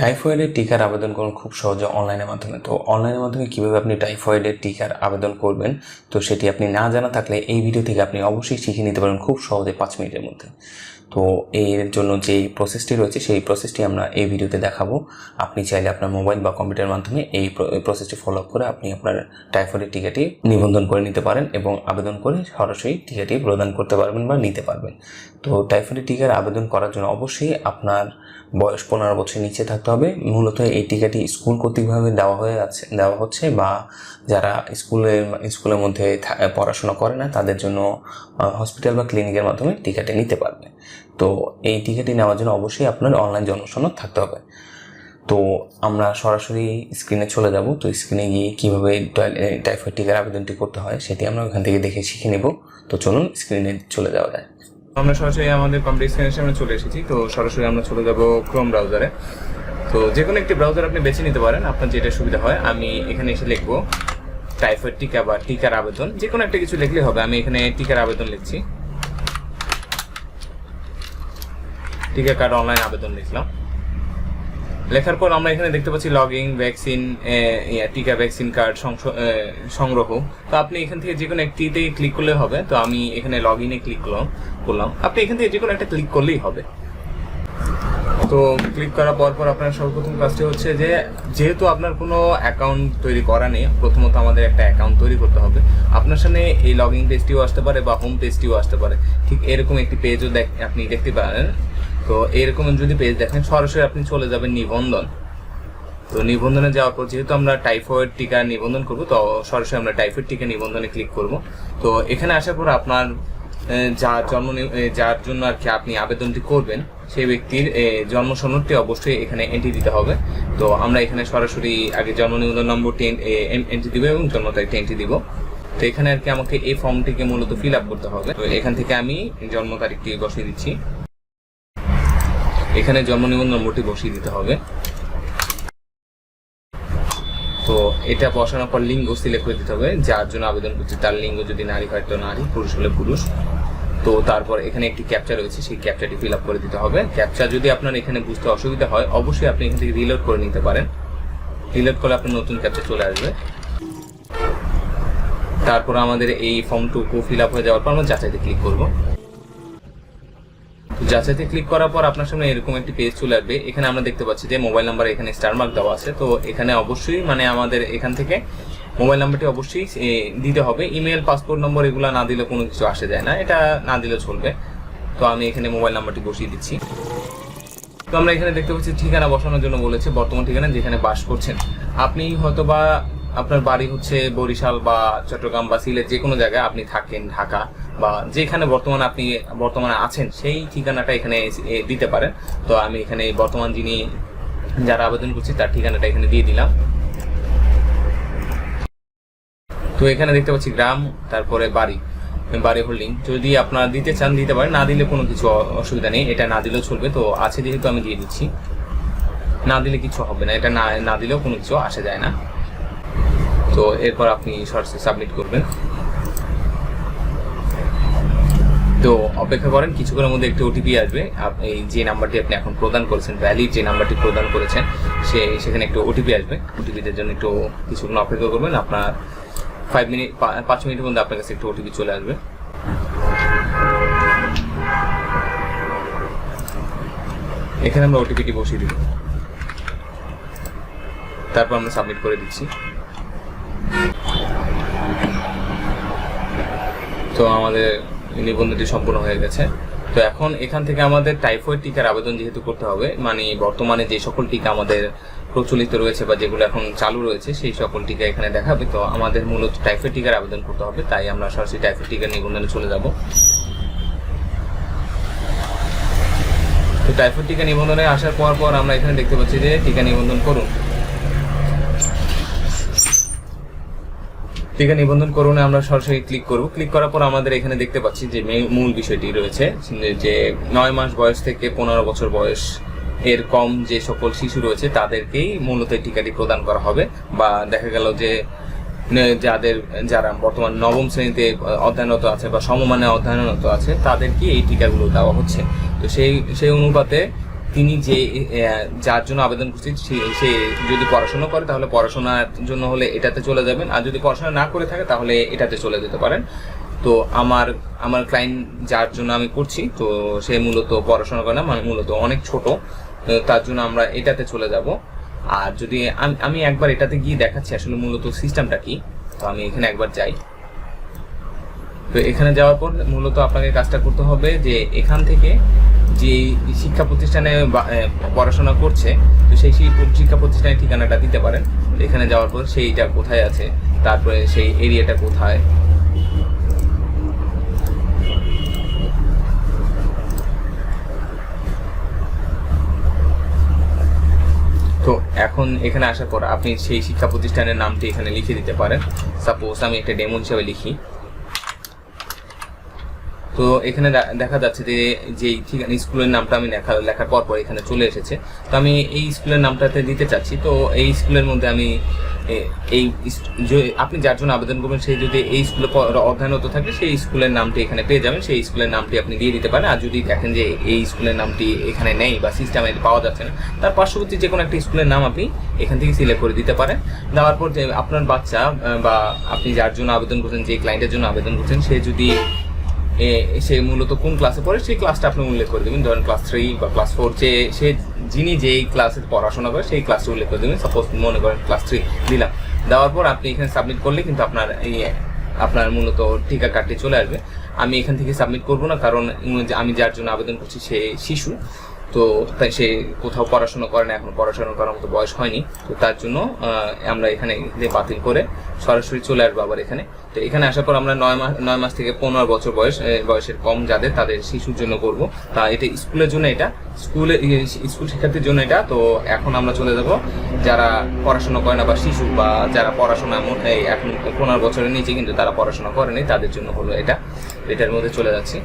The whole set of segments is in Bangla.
টাইফয়েডের টিকার আবেদন করুন খুব সহজে অনলাইনের মাধ্যমে। তো অনলাইনের মাধ্যমে কীভাবে আপনি টাইফয়েডের টিকার আবেদন করবেন, তো সেটি আপনি না জানা থাকলে এই ভিডিও থেকে আপনি অবশ্যই শিখে নিতে পারেন খুব সহজে 5 মিনিটের মধ্যে। তো এর জন্য যে প্রসেসটি রয়েছে সেই প্রসেসটি আমরা এই ভিডিওতে দেখাবো। আপনি চাইলে আপনার মোবাইল বা কম্পিউটারের মাধ্যমে এই প্রসেসটি ফলো আপ করে আপনি আপনার টাইফয়েডের টিকাটি নিবন্ধন করে নিতে পারেন এবং আবেদন করে সরাসরি টিকাটি প্রদান করতে পারবেন বা নিতে পারবেন। তো টাইফয়েডের টিকার আবেদন করার জন্য অবশ্যই আপনার বয়স 15 বছরের নিচে থাকতে হবে। মূলত এই টিকাটি স্কুল কর্তৃকভাবে দেওয়া হচ্ছে বা যারা স্কুলের মধ্যে পড়াশোনা করে না তাদের জন্য হসপিটাল বা ক্লিনিকের মাধ্যমে টিকাটি নিতে পারবে। তো এই টিকাটি নেওয়ার জন্য অবশ্যই আপনার অনলাইন জন্ম সনদ থাকতে হবে। তো আমরা সরাসরি স্ক্রিনে চলে যাব। তো স্ক্রিনে গিয়ে কীভাবে টাইফয়েড টিকার আবেদনটি করতে হয় সেটি আমরা ওখান থেকে দেখে শিখে নেব। তো চলুন স্ক্রিনে চলে যাওয়া যায়। আমরা সরাসরি আমাদের কম্পিউটার স্ক্রিনের সামনে চলে এসেছি। তো সরাসরি আমরা চলে যাব ক্রোম ব্রাউজারে। তো যে কোনো একটি ব্রাউজার আপনি বেছে নিতে পারেন, আপনার যেটা সুবিধা হয়। আমি এখানে এসে লিখবো টাইফয়েড টিকা বা টিকার আবেদন, যে কোনো একটা কিছু লিখলে হবে। আমি এখানে টিকার আবেদন লিখছি, টিকা কার্ড অনলাইন আবেদন লিখলাম। লেখার পর আমরা এখানে দেখতে পাচ্ছি লগ ইন ভ্যাকসিন টিকা ভ্যাকসিন কার্ড সংগ্রহ। তো আপনি এখান থেকে যে কোনো একটিতে ক্লিক করলে হবে। তো আমি এখানে লগ ইনে ক্লিক করলাম। আপনি এখান থেকে যে কোনো একটা ক্লিক করলেই হবে। তো ক্লিক করার পর আপনার সর্বপ্রথম কাজটি হচ্ছে যে যেহেতু আপনার কোনো অ্যাকাউন্ট তৈরি করা নেই, প্রথমত আমাদের একটা অ্যাকাউন্ট তৈরি করতে হবে। আপনার সামনে এই লগ ইন পেজটিও আসতে পারে বা হোম পেজটিও আসতে পারে। ঠিক এরকম একটি পেজও আপনি দেখতে পারেন। তো এরকম যদি পেজ দেখেন, সরাসরি আপনি চলে যাবেন নিবন্ধন। তো নিবন্ধনে যাওয়ার পর যেহেতু আমরা টাইফয়েড টিকা নিবন্ধন করব, তো সরাসরি আমরা টাইফয়েড টিকা নিবন্ধনে ক্লিক করব। তো এখানে আসার পর আপনার যার জন্য আর কি আপনি আবেদনটি করবেন সেই ব্যক্তির জন্ম সনদটি অবশ্যই এখানে এন্ট্রি দিতে হবে। তো আমরা এখানে সরাসরি আগে জন্ম নিবন্ধন নম্বরটি এন্ট্রি দিব এবং জন্ম তারিখটি এন্ট্রি দিব। তো এখানে আর কি আমাকে এই ফর্মটিকে মূলত ফিল আপ করতে হবে। তো এখান থেকে আমি জন্ম তারিখটি বসিয়ে দিচ্ছি, এখানে জন্ম নিবন্ধন নম্বরটি বসিয়ে দিতে হবে। তো এটা বসানোর পর লিঙ্গ সিলেক্ট করে দিতে হবে, যার জন্য আবেদন করছি তার লিঙ্গ যদি নারী হয় তো নারী, পুরুষ হলে পুরুষ। তো তারপর এখানে একটি ক্যাপচা রয়েছে, সেই ক্যাপচাটি ফিল আপ করে দিতে হবে। ক্যাপচা যদি আপনার এখানে বুঝতে অসুবিধা হয় অবশ্যই আপনি এখান থেকে রিলোড করে নিতে পারেন। রিলোড করলে আপনার নতুন ক্যাপচা চলে আসবে। তারপর আমাদের এই ফর্মটুকু ফিল আপ হয়ে যাওয়ার পর আমরা যাচাইতে ক্লিক করব। যাচাইতে ক্লিক করার পর আপনার সামনে এরকম একটি পেজ চলে আসবে। এখানে আমরা দেখতে পাচ্ছি যে মোবাইল নাম্বার এখানে স্টার মার্ক দেওয়া আছে। তো এখানে অবশ্যই আমাদের এখান থেকে মোবাইল নাম্বারটি অবশ্যই দিতে হবে। ইমেল, পাসপোর্ট নম্বর এগুলো না দিলে কোনো কিছু আসে যায় না, এটা না দিলে চলবে। তো আমি এখানে মোবাইল নাম্বারটি বসিয়ে দিচ্ছি। তো আমরা এখানে দেখতে পাচ্ছি ঠিকানা বসানোর জন্য বলেছে, বর্তমান ঠিকানা যেখানে বাস করছেন। আপনি হয়তো বা আপনার বাড়ি হচ্ছে বরিশাল বা চট্টগ্রাম বা সিলেট, যে কোনো জায়গায় আপনি থাকেন, ঢাকা বা যেখানে বর্তমানে আছেন সেই ঠিকানাটা এখানে দিতে পারেন। তো আমি এখানে বর্তমান যারা আবেদন করছি তার ঠিকানাটা এখানে দিয়ে দিলাম। তো এখানে দেখতে পাচ্ছি গ্রাম, তারপরে বাড়ি হোল্ডিং। যদি আপনারা দিতে চান দিতে পারেন, না দিলে কোনো কিছু অসুবিধা নেই, এটা না দিলেও চলবে। তো আছে যেহেতু আমি দিয়ে দিচ্ছি, না দিলে কিছু হবে না, এটা না দিলেও কোনো কিছু আসে যায় না। তো এরপর আপনি সরাসরি সাবমিট করবেন। তো অপেক্ষা করেন, কিছুক্ষণের মধ্যে একটি ওটিপি আসবে। এই যে নাম্বারটি আপনি এখন প্রদান করেছেন, ভ্যালিড যে নাম্বারটি প্রদান করেছেন, সেখানে একটু ওটিপি আসবে। ওটিপিদের জন্য একটু কিছুক্ষণ অপেক্ষা করবেন। আপনার 5 মিনিটের মধ্যে আপনার কাছে একটু ওটিপি চলে আসবে। এখানে আমরা ওটিপিটি বসিয়ে দিব, তারপর আমরা সাবমিট করে দিচ্ছি। তো আমাদের নিবন্ধনটি সম্পূর্ণ হয়ে গেছে। তো এখন এখান থেকে আমাদের টাইফয়েড টিকার আবেদন যেহেতু করতে হবে, বর্তমানে যে সকল টিকা আমাদের প্রচলিত রয়েছে বা যেগুলো এখন চালু রয়েছে সেই সকল টিকা এখানে দেখাবে। তো আমাদের মূলত টাইফয়েড টিকার আবেদন করতে হবে, তাই আমরা সরাসরি টাইফয়েড টিকার নিবন্ধনে চলে যাব। তো টাইফয়েড টিকা নিবন্ধনে আসার পর আমরা এখানে দেখতে পাচ্ছি যে টিকা নিবন্ধন করুন। টিকা নিবন্ধন করুন আমরা সরাসরি ক্লিক করব। ক্লিক করার পর আমাদের এখানে দেখতে পাচ্ছি যে মূল বিষয়টি রয়েছে যে 9 মাস বয়স থেকে 15 বছর বয়স এর কম যে সকল শিশু রয়েছে তাদেরকেই মূলত এই টিকাটি প্রদান করা হবে। বা দেখা গেল যে যারা বর্তমান 9ম শ্রেণীতে অধ্যয়নরত আছে বা সমমানে অধ্যয়নরত আছে তাদেরকে এই টিকাগুলো দেওয়া হচ্ছে। তো সেই অনুপাতে তিনি যে যার জন্য আবেদন করছে সে যদি পড়াশোনা করে তাহলে পড়াশোনার জন্য হলে এটাতে চলে যাবেন, আর যদি পড়াশোনা না করে থাকে তাহলে এটাতে চলে যেতে পারেন। তো আমার ক্লায়েন্ট যার জন্য আমি করছি, তো সে মূলত পড়াশোনা করে না, মানে মূলত অনেক ছোট, তার জন্য আমরা এটাতে চলে যাব। আর যদি আমি একবার এটাতে গিয়ে দেখাচ্ছি আসলে মূলত সিস্টেমটা কি। তো আমি এখানে একবার যাই। তো এখানে যাওয়ার পর মূলত আপনাকে কাজটা করতে হবে যে এখান থেকে যে শিক্ষা প্রতিষ্ঠানে পড়াশোনা করছে, তো সেই শিক্ষা প্রতিষ্ঠানের ঠিকানাটা দিতে পারেন। এখানে যাওয়ার পর সেইটা কোথায় আছে, তারপরে সেই এরিয়াটা কোথায়। তো এখন এখানে আসার পর আপনি সেই শিক্ষা প্রতিষ্ঠানের নামটি এখানে লিখে দিতে পারেন। সাপোজ আমি একটা ডেমো হিসাবে লিখি। তো এখানে দেখা যাচ্ছে যে যেই ঠিকানা স্কুলের নামটা আমি লেখার পর এখানে চলে এসেছে। তো আমি এই স্কুলের নামটাতে দিতে চাচ্ছি। তো এই স্কুলের মধ্যে আমি এই আপনি যার জন্য আবেদন করবেন সেই যদি এই স্কুলে অধ্যয়নরত থাকে সেই স্কুলের নামটি এখানে পেয়ে যাবেন, সেই স্কুলের নামটি আপনি দিয়ে দিতে পারেন। আর যদি দেখেন যে এই স্কুলের নামটি এখানে নেই বা সিস্টেমে পাওয়া যাচ্ছে না, তার পার্শ্ববর্তী যে কোনো একটা স্কুলের নাম আপনি এখান থেকে সিলেক্ট করে দিতে পারেন। দেওয়ার পর যে আপনার বাচ্চা বা আপনি যার জন্য আবেদন করছেন, যে ক্লায়েন্টের জন্য আবেদন করছেন, সে যদি সে মূলত কোন ক্লাসে পড়ে সেই ক্লাসটা আপনি উল্লেখ করে দেবেন। ধরেন ক্লাস 3 বা ক্লাস 4, সে যিনি যেই ক্লাসে পড়াশোনা করে সেই ক্লাসটা উল্লেখ করে দেবেন। সাপোজ মনে করেন ক্লাস 3 দিলাম। দেওয়ার পর আপনি এখানে সাবমিট করলে কিন্তু আপনার মূলত টিকা কার্ডটি চলে আসবে। আমি এখান থেকে সাবমিট করব না, কারণ আমি যার জন্য আবেদন করছি সে শিশু, তো তাই সে কোথাও পড়াশোনা করে না, এখন পড়াশোনা করার মতো বয়স হয়নি। তো তার জন্য আমরা এখানে বাতিল করে সরাসরি চলে আসবো আবার এখানে। তো এখানে আসার পর আমরা 9 মাস থেকে 15 বছর বয়সের কম তাদের শিশুর জন্য করব। তা এটা স্কুলের জন্য, এটা স্কুল শিক্ষার্থীর জন্য এটা। তো এখন আমরা চলে যাব যারা পড়াশোনা করে না বা শিশু, বা যারা পড়াশোনা এখন 15 বছরের নিচে কিন্তু তারা পড়াশোনা করেনি, তাদের জন্য হলো এটার মধ্যে চলে যাচ্ছি।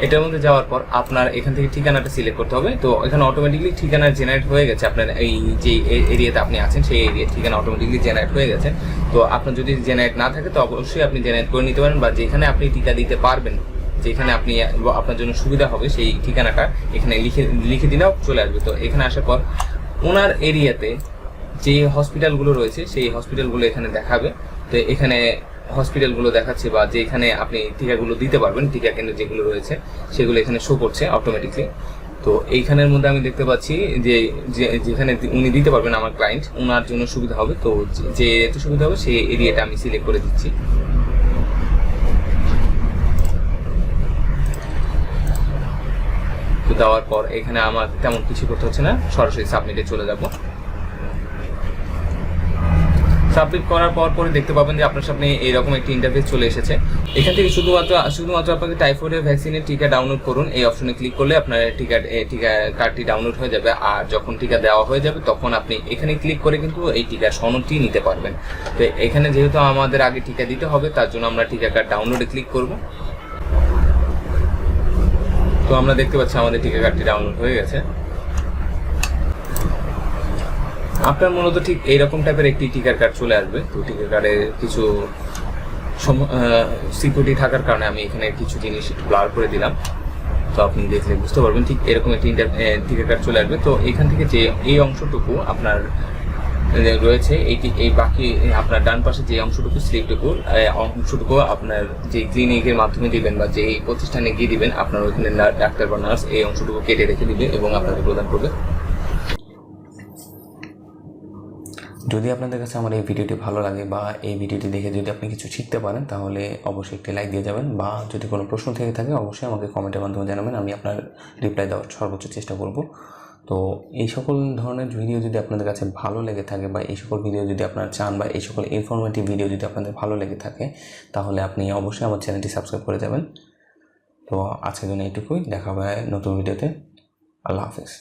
এটার মধ্যে যাওয়ার পর আপনার এখান থেকে ঠিকানাটা সিলেক্ট করতে হবে। তো এখানে অটোমেটিকলি ঠিকানা জেনারেট হয়ে গেছে। আপনার এই যে এরিয়াতে আপনি আছেন সেই এরিয়ার ঠিকানা অটোমেটিকলি জেনারেট হয়ে গেছে। তো আপনার যদি জেনারেট না থাকে তো অবশ্যই আপনি জেনারেট করে নিতে পারেন, বা যেখানে আপনি টিকা দিতে পারবেন, যেখানে আপনার জন্য সুবিধা হবে সেই ঠিকানাটা এখানে লিখে দিলেও চলে আসবে। তো এখানে আসার পর ওনার এরিয়াতে যে হসপিটালগুলো রয়েছে সেই হসপিটালগুলো এখানে দেখাবে। তো এখানে হসপিটালগুলো দেখাচ্ছে, বা যেখানে আপনি টিকাগুলো দিতে পারবেন, টিকা কেন্দ্র যেগুলো রয়েছে সেগুলো এখানে শো করছে অটোমেটিকলি। তো এইখানের মধ্যে আমি দেখতে পাচ্ছি যে যেখানে উনি দিতে পারবেন, আমার ক্লায়েন্ট, ওনার জন্য সুবিধা হবে। তো যে এরিয়াতে সুবিধা হবে সেই এরিয়াটা আমি সিলেক্ট করে দিচ্ছি। তো দেওয়ার পর এখানে আমার তেমন কিছু করতে হচ্ছে না, সরাসরি সাবমিটে চলে যাব। সাবমিট করার পরে দেখতে পাবেন যে আপনার সামনে এইরকম একটি ইন্টারফেস চলে এসেছে। এখান থেকে শুধুমাত্র আপনাকে টাইফয়েডের ভ্যাকসিনের টিকা ডাউনলোড করুন, এই অপশনে ক্লিক করলে আপনার টিকা কার্ডটি ডাউনলোড হয়ে যাবে। আর যখন টিকা দেওয়া হয়ে যাবে তখন আপনি এখানে ক্লিক করে কিন্তু এই টিকার সনদটি নিতে পারবেন। তো এখানে যেহেতু আমাদের আগে টিকা দিতে হবে, তার জন্য আমরা টিকা কার্ড ডাউনলোডে ক্লিক করব। তো আমরা দেখতে পাচ্ছি আমাদের টিকা কার্ডটি ডাউনলোড হয়ে গেছে। আপনার মূলত ঠিক এইরকম টাইপের একটি টিকার কার্ড চলে আসবে। তো টিকার কার্ডে কিছু সিকিউরিটি থাকার কারণে আমি এখানে কিছু জিনিস একটু ব্লার করে দিলাম। তো আপনি দেখলে বুঝতে পারবেন ঠিক এরকম একটি টিকার কার্ড চলে আসবে। তো এখান থেকে যে এই অংশটুকু আপনার রয়েছে, এই বাকি আপনার ডান পাশে যে অংশটুকু অংশটুকু আপনার যে ক্লিনিকের মাধ্যমে দিবেন বা যে প্রতিষ্ঠানে গিয়ে দিবেন, আপনার ওইখানে ডাক্তার বা নার্স এই অংশটুকু কেটে রেখে দিবে এবং আপনাকে প্রদান করবে। যদি আপনাদের কাছে আমার এই ভিডিওটি ভালো লাগে বা এই ভিডিওটি দেখে যদি আপনি কিছু শিখতে পারেন, তাহলে অবশ্যই একটি লাইক দিয়ে যাবেন। বা যদি কোনো প্রশ্ন থেকে থাকে অবশ্যই আমাকে কমেন্টের মাধ্যমে জানাবেন, আমি আপনার রিপ্লাই দেওয়ার সর্বোচ্চ চেষ্টা করব। তো এই সকল ধরনের ভিডিও যদি আপনাদের কাছে ভালো লেগে থাকে, বা এই সকল ভিডিও যদি আপনারা চান, বা এই সকল ইনফরমেটিভ ভিডিও যদি আপনাদের ভালো লেগে থাকে, তাহলে আপনি অবশ্যই আমার চ্যানেলটি সাবস্ক্রাইব করে যাবেন। তো আজকের জন্য এইটুকুই, দেখা হবে নতুন ভিডিওতে। আল্লাহ হাফেজ।